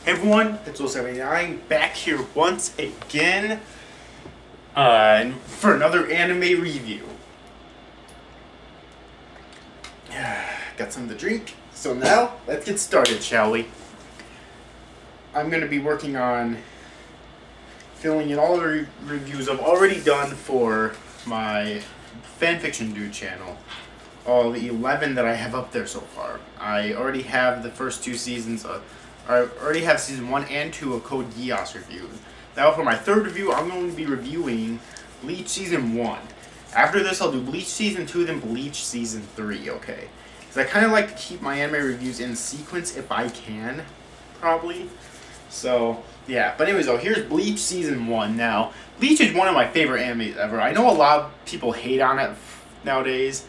Hey everyone, it's 079 back here once again for another anime review. Got something to drink, so now let's get started, shall we? I'm going to be working on filling in all the reviews I've already done for my fanfiction dude channel. All the 11 that I have up there so far. I already have the first two seasons. I already have season 1 and 2 of Code Geass reviewed. Now for my third review, I'm going to be reviewing Bleach season 1. After this, I'll do Bleach season 2, then Bleach season 3. Okay, because I kind of like to keep my anime reviews in sequence if I can, probably. So yeah, but anyways, here's Bleach season 1. Now, Bleach is one of my favorite animes ever. I know a lot of people hate on it nowadays,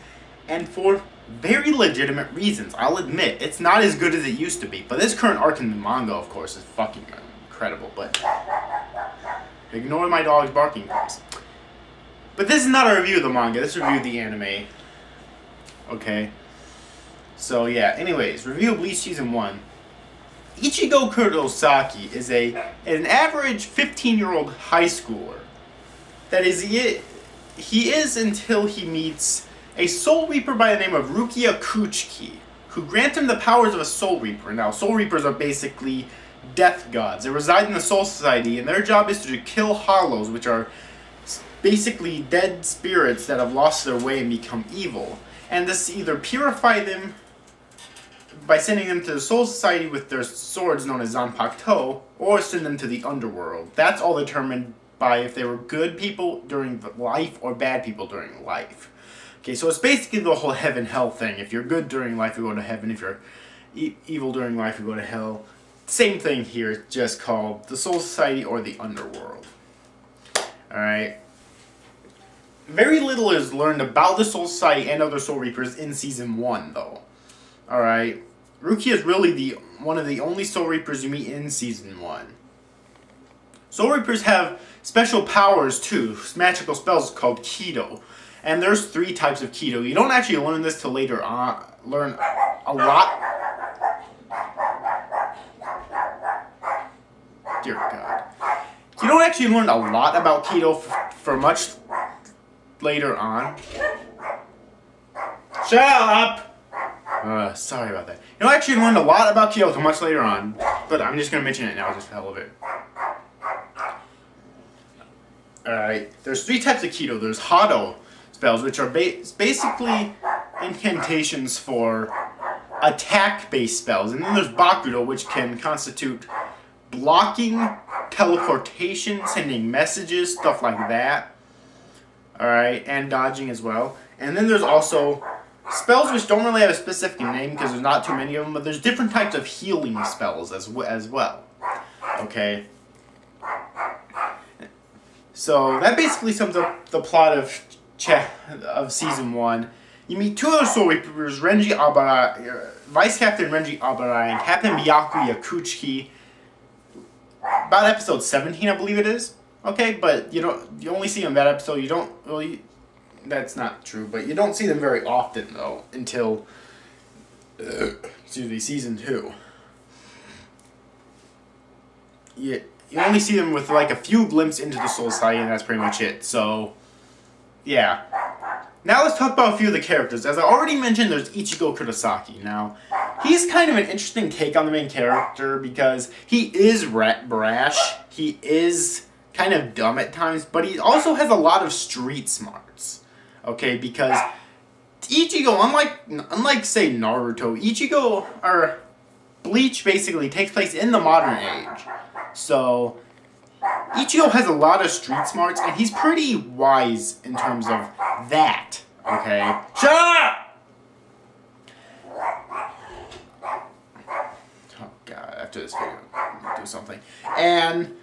and for very legitimate reasons. I'll admit, it's not as good as it used to be. But this current arc in the manga, of course, is fucking incredible. But ignore my dog's barking, please. But this is not a review of the manga. This is a review of the anime. Okay. So yeah, anyways, review of Bleach season 1. Ichigo Kurosaki is an average 15-year-old high schooler. That is, he is until he meets a Soul Reaper by the name of Rukia Kuchiki, who grant him the powers of a Soul Reaper. Now, Soul Reapers are basically death gods. They reside in the Soul Society, and their job is to kill hollows, which are basically dead spirits that have lost their way and become evil. And this either purify them by sending them to the Soul Society with their swords known as Zanpakuto, or send them to the underworld. That's all determined by if they were good people during life or bad people during life. Okay, so it's basically the whole heaven-hell thing. If you're good during life, you go to heaven. If you're evil during life, you go to hell. Same thing here, just called the Soul Society or the Underworld. Alright. Very little is learned about the Soul Society and other Soul Reapers in Season 1, though. Alright. Rukia is really one of the only Soul Reapers you meet in Season 1. Soul Reapers have special powers, too. Magical spells called Kido. And there's 3 types of Kido. You don't actually learn this till later on. Learn a lot. Dear God. You don't actually learn a lot about Kido for much later on. Shut up! Sorry about that. You don't actually learn a lot about Kido till much later on. But I'm just going to mention it now just for the hell of it. Alright. There's 3 types of Kido. There's Hado spells, which are basically incantations for attack-based spells. And then there's Bakudo, which can constitute blocking, teleportation, sending messages, stuff like that. Alright, and dodging as well. And then there's also spells which don't really have a specific name because there's not too many of them, but there's different types of healing spells as well. Okay. So that basically sums up the plot of Season 1. You meet 2 other Soul Reapers, Renji Abarai, Vice Captain Renji Abarai, and Captain Byakuya Kuchiki. About episode 17, I believe it is. Okay, but you only see them that episode. You don't really. That's not true, but you don't see them very often though until Season 2. You only see them with like a few glimpses into the Soul Society, and that's pretty much it. So, yeah. Now let's talk about a few of the characters. As I already mentioned, there's Ichigo Kurosaki. Now, he's kind of an interesting take on the main character because he is brash, he is kind of dumb at times, but he also has a lot of street smarts. Okay, because Ichigo, unlike say Naruto, or Bleach basically takes place in the modern age. So, Ichigo has a lot of street smarts, and he's pretty wise in terms of that. Okay? Shut up! Oh god, after this video, I'm gonna do something. And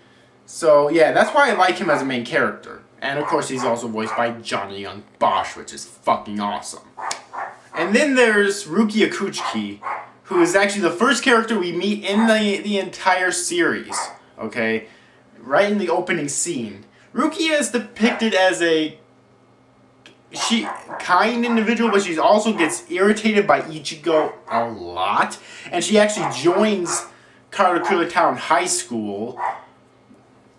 so, yeah, that's why I like him as a main character. And of course, he's also voiced by Johnny Young Bosch, which is fucking awesome. And then there's Rukia Kuchiki, who is actually the first character we meet in the entire series. Okay? Right in the opening scene. Rukia is depicted as a kind individual, but she also gets irritated by Ichigo a lot. And she actually joins Karakura Town High School,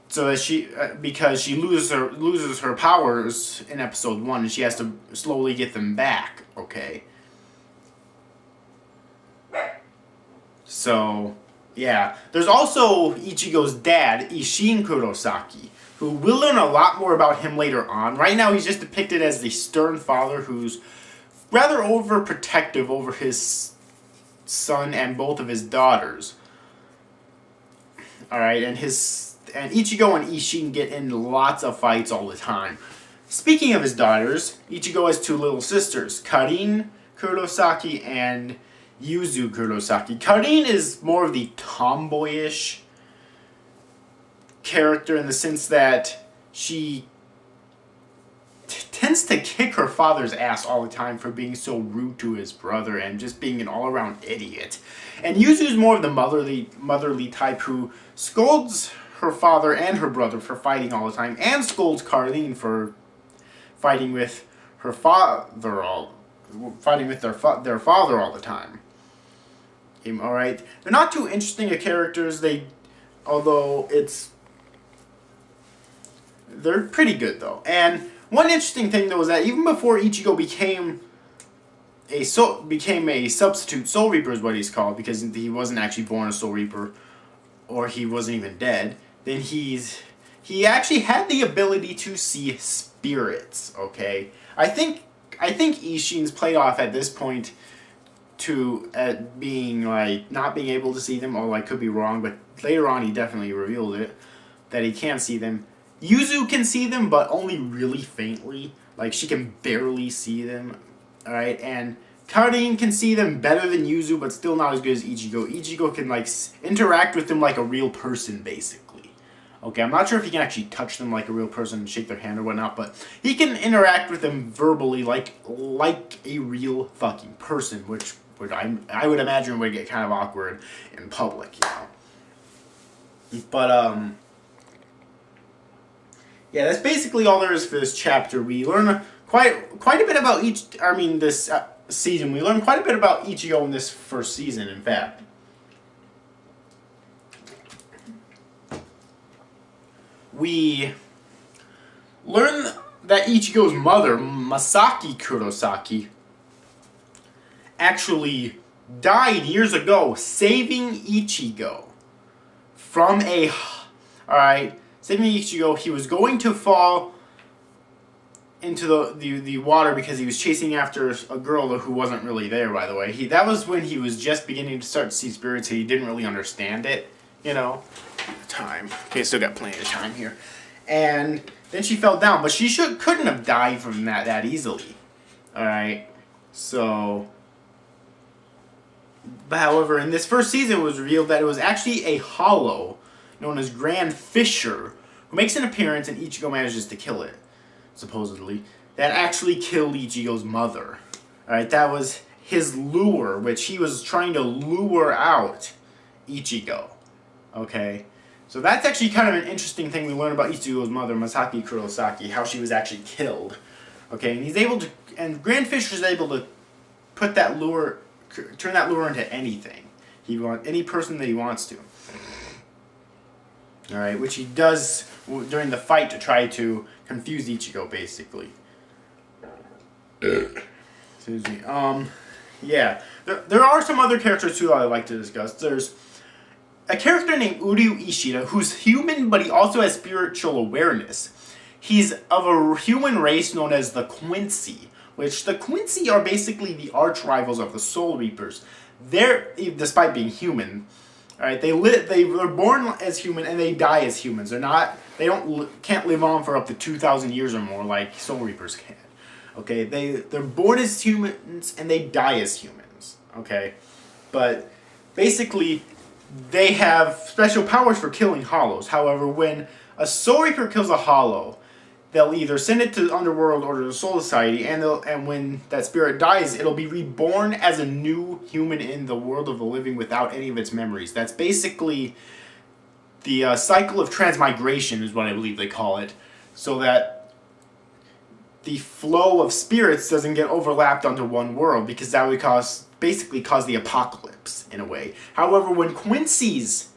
so that because she loses her powers in episode 1, and she has to slowly get them back. Okay. So, yeah. There's also Ichigo's dad, Ishin Kurosaki, who we'll learn a lot more about him later on. Right now, he's just depicted as the stern father who's rather overprotective over his son and both of his daughters. Alright, and Ichigo and Ishin get in lots of fights all the time. Speaking of his daughters, Ichigo has 2 little sisters, Karin Kurosaki and Yuzu Kurosaki. Karin is more of the tomboyish character in the sense that she tends to kick her father's ass all the time for being so rude to his brother and just being an all-around idiot. And Yuzu's more of the motherly type who scolds her father and her brother for fighting all the time, and scolds Karin for fighting with her father their father all the time. Alright, they're not too interesting of characters. They're pretty good though. And one interesting thing though is that even before Ichigo became a substitute Soul Reaper, is what he's called, because he wasn't actually born a Soul Reaper, or he wasn't even dead, then he actually had the ability to see spirits. Okay, I think Ishin's played off at this point at being like not being able to see them, or I could be wrong, but later on he definitely revealed it that he can't see them. Yuzu can see them, but only really faintly. Like, she can barely see them. Alright, and Karin can see them better than Yuzu, but still not as good as Ichigo. Ichigo can, interact with them like a real person, basically. Okay, I'm not sure if he can actually touch them like a real person and shake their hand or whatnot, but he can interact with them verbally like a real fucking person, which I would imagine would get kind of awkward in public, you know. But, yeah, that's basically all there is for this chapter. We learn quite a bit about this season. We learned quite a bit about Ichigo in this first season, in fact. We learn that Ichigo's mother, Masaki Kurosaki, actually died years ago saving Ichigo from saving Ichigo. He was going to fall into the water because he was chasing after a girl who wasn't really there, by the way. That was when he was just beginning to start to see spirits, and he didn't really understand it, you know. Time. Okay, still got plenty of time here. And then she fell down, but she couldn't have died from that easily. Alright? So, but however, in this first season it was revealed that it was actually a hollow known as Grand Fisher who makes an appearance, and Ichigo manages to kill it, supposedly. That actually killed Ichigo's mother. Alright, that was his lure, which he was trying to lure out Ichigo. Okay, so that's actually kind of an interesting thing we learn about Ichigo's mother, Masaki Kurosaki, how she was actually killed. Okay, and Grand Fisher's able to put that lure, turn that lure into anything. Any person that he wants to. Alright, which he does during the fight to try to confuse Ichigo, basically. Excuse me. Yeah. There are some other characters, too, that I'd like to discuss. There's a character named Uryu Ishida, who's human, but he also has spiritual awareness. He's of a human race known as the Quincy, which the Quincy are basically the arch rivals of the Soul Reapers. Despite being human, alright, they're born as human and they die as humans. Can't live on for up to 2,000 years or more like Soul Reapers can. Okay, they're born as humans and they die as humans. Okay, but basically they have special powers for killing hollows. However, when a Soul Reaper kills a hollow, they'll either send it to the Underworld or to the Soul Society, and when that spirit dies, it'll be reborn as a new human in the world of the living without any of its memories. That's basically the cycle of transmigration, is what I believe they call it, so that the flow of spirits doesn't get overlapped onto one world, because that would cause basically cause the apocalypse in a way. However, when Quincy's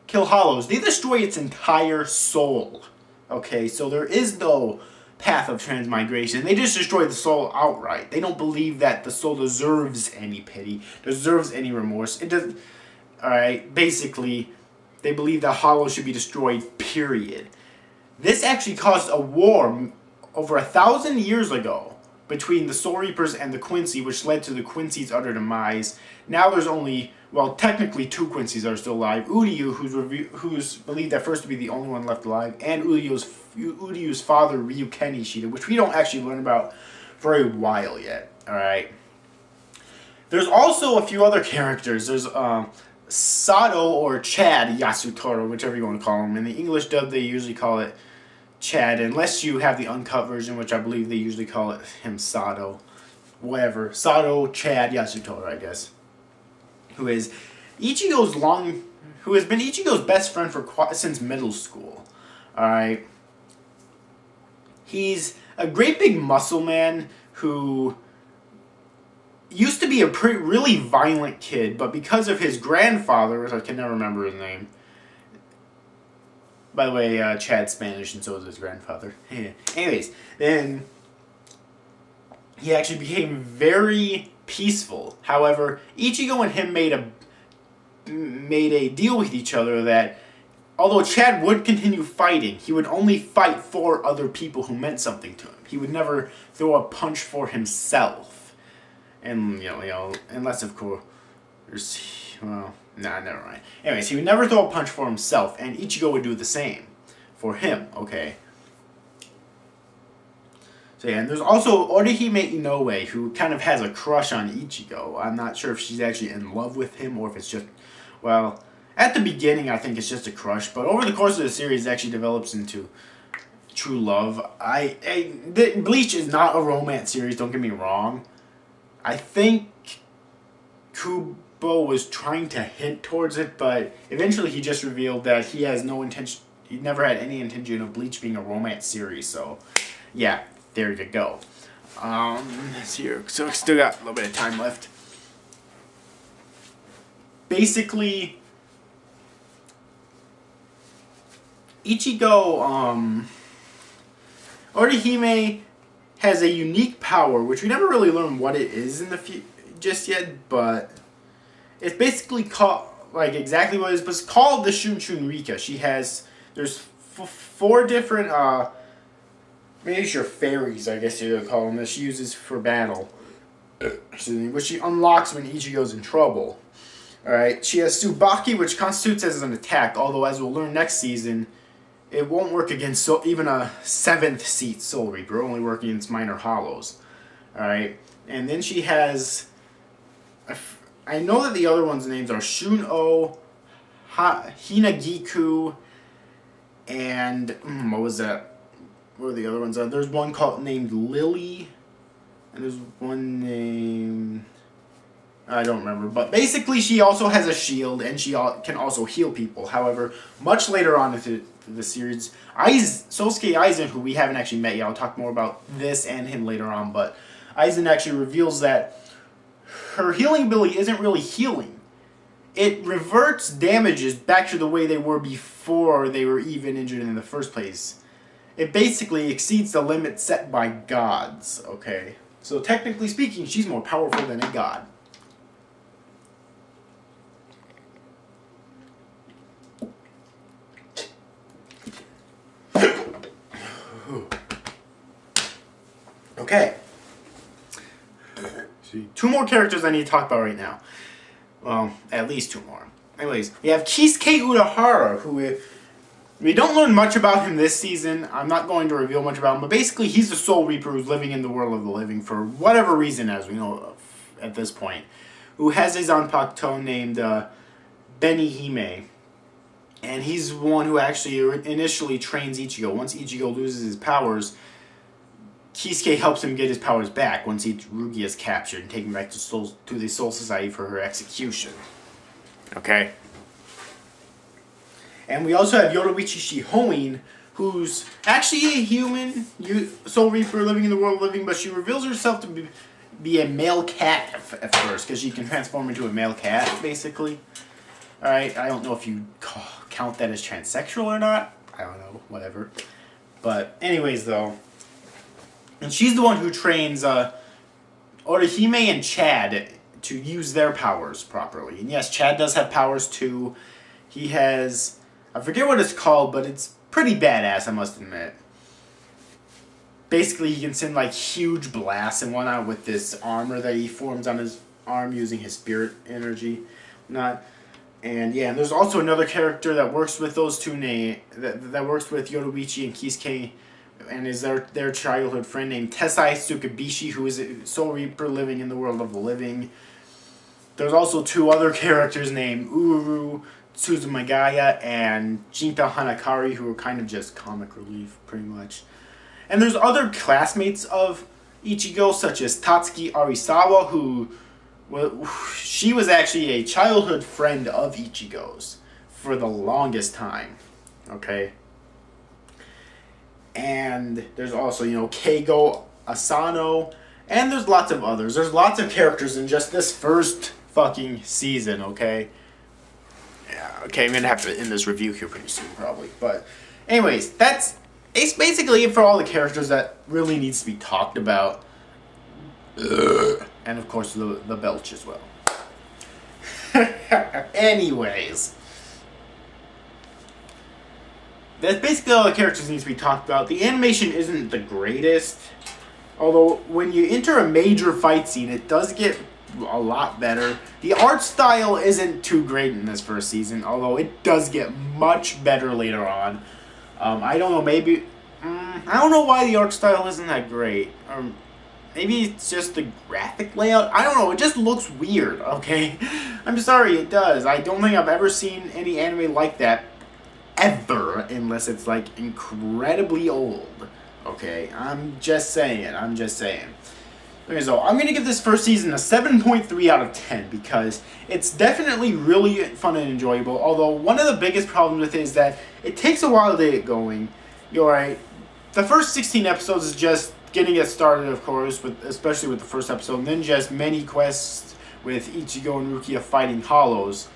kill Hollows, they destroy its entire soul. Okay, so there is no path of transmigration. They just destroy the soul outright. They don't believe that the soul deserves any pity, deserves any remorse. It does. All right, basically, they believe that Hollows should be destroyed. Period. This actually caused a war over 1,000 years ago between the Soul Reapers and the Quincy, which led to the Quincy's utter demise. Now there's only, well, technically 2 Quincy's are still alive. Uryu, who's believed at first to be the only one left alive, and Uryu's father, Ryuken Ishida, which we don't actually learn about for a while yet. Alright. There's also a few other characters. There's Sato or Chad Yasutaro, whichever you want to call him. In the English dub, they usually call it Chad, unless you have the uncut version, which I believe they usually call it him Sato. Whatever. Sato, Chad, Yasutaro, I guess. Who has been Ichigo's best friend since middle school. Alright. He's a great big muscle man who used to be a really violent kid, but because of his grandfather, which I can never remember his name. By the way, Chad's Spanish, and so is his grandfather. Anyways, then he actually became very peaceful. However, Ichigo and him made a deal with each other that although Chad would continue fighting, he would only fight for other people who meant something to him. He would never throw a punch for himself. And, you know, unless, of course, well, nah, never mind. Anyways, he would never throw a punch for himself, and Ichigo would do the same for him, okay? So, yeah, and there's also Orihime Inoue, who kind of has a crush on Ichigo. I'm not sure if she's actually in love with him, or if it's just, well, at the beginning, I think it's just a crush, but over the course of the series, it actually develops into true love. Bleach is not a romance series, don't get me wrong. I think Kubo was trying to hint towards it, but eventually he just revealed that he has no intention, he never had any intention of Bleach being a romance series, so yeah, there you go. Let's see here, so still got a little bit of time left. Basically, Ichigo, Orihime has a unique power, which we never really learn what it is in the just yet, but it's basically called, like exactly what it is, but it's called the Shunshun Rika. She has, there's 4 different, maybe sure fairies, I guess you would call them, that she uses for battle, which she unlocks when Ichigo's in trouble. Alright, she has Tsubaki, which constitutes as an attack, although as we'll learn next season, it won't work against even a 7th seat Soul Reaper, only working against minor hollows. Alright, and then she has, I know that the other ones' names are Shun-O, Hinagiku, and, what was that? What were the other ones? There's one named Lily, and there's one named, I don't remember, but basically she also has a shield, and she can also heal people. However, much later on into the series, Sosuke Aizen, who we haven't actually met yet, I'll talk more about this and him later on, but Aizen actually reveals that her healing ability isn't really healing. It reverts damages back to the way they were before they were even injured in the first place. It basically exceeds the limit set by gods, okay? So technically speaking, she's more powerful than a god. Okay. See, 2 more characters I need to talk about right now. Well, at least 2 more. Anyways, we have Kisuke Urahara, who we don't learn much about him this season. I'm not going to reveal much about him, but basically he's the Soul Reaper who's living in the world of the living for whatever reason, as we know of at this point, who has a Zanpakuto named Benihime. And he's the one who actually initially trains Ichigo. Once Ichigo loses his powers, Kisuke helps him get his powers back once Rugi is captured and taken back to the Soul Society for her execution. Okay? And we also have Yoruichi Shihoin, who's actually a human Soul Reaper living in the world of living, but she reveals herself to be be a male cat at first, because she can transform into a male cat, basically. Alright, I don't know if you count that as transsexual or not. I don't know, whatever. But anyways, though. And she's the one who trains Orihime and Chad to use their powers properly. And yes, Chad does have powers too. He has... I forget what it's called, but it's pretty badass, I must admit. Basically, he can send like huge blasts and whatnot with this armor that he forms on his arm using his spirit energy. And yeah, and there's also another character that works with those two that works with Yoruichi and Kisuke, and is their childhood friend named Tessai Tsukabishi, who is a Soul Reaper living in the world of the living. There's also two other characters named Uru Tsuzumagaya and Jinta Hanakari, who are kind of just comic relief, pretty much. And there's other classmates of Ichigo, such as Tatsuki Arisawa, who... Well, she was actually a childhood friend of Ichigo's for the longest time. Okay? And there's also, Keigo Asano. And there's lots of others. There's lots of characters in just this first fucking season, okay? Yeah, okay, I'm gonna have to end this review here pretty soon, probably. But, anyways, it's basically it for all the characters that really needs to be talked about. And, of course, the belch as well. Anyways. That's basically all the characters need to be talked about. The animation isn't the greatest. Although, when you enter a major fight scene, it does get a lot better. The art style isn't too great in this first season, although it does get much better later on. I don't know, maybe... I don't know why the art style isn't that great. Maybe it's just the graphic layout. I don't know, it just looks weird, okay? I'm sorry, it does. I don't think I've ever seen any anime like that. Ever. Unless it's, like, incredibly old. Okay? I'm just saying. Okay, so I'm going to give this first season a 7.3 out of 10 because it's definitely really fun and enjoyable. Although, one of the biggest problems with it is that it takes a while to get going. You're right. The first 16 episodes is just getting it started, of course, especially with the first episode, and then just many quests with Ichigo and Rukia fighting Hollows.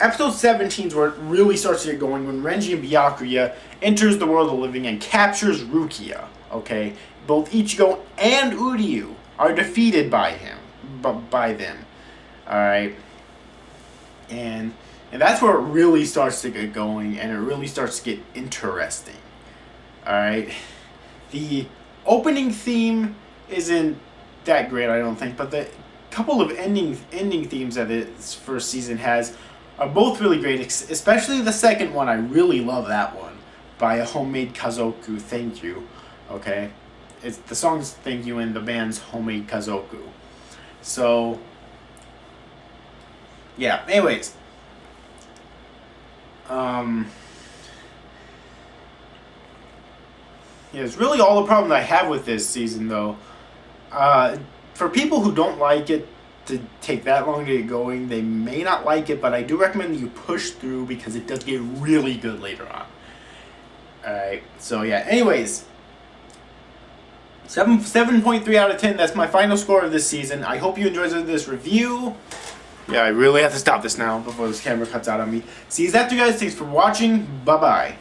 Episode 17 is where it really starts to get going when Renji and Byakuya enters the world of the living and captures Rukia. Okay, both Ichigo and Uryu are defeated by them. All right, and that's where it really starts to get going, and it really starts to get interesting. All right, the opening theme isn't that great, I don't think, but the couple of ending themes that this first season has are both really great, especially the second one. I really love that one, by a Homemade Kazoku, Thank You. Okay, it's the song's Thank You and the band's Homemade Kazoku. So, yeah, anyways. Yeah, it's really all the problem I have with this season, though. For people who don't like it to take that long to get going, they may not like it, but I do recommend that you push through because it does get really good later on. Alright, so yeah, anyways. 7.3 out of 10, that's my final score of this season. I hope you enjoyed this review. Yeah, I really have to stop this now before this camera cuts out on me. See you after, guys. Thanks for watching. Bye-bye.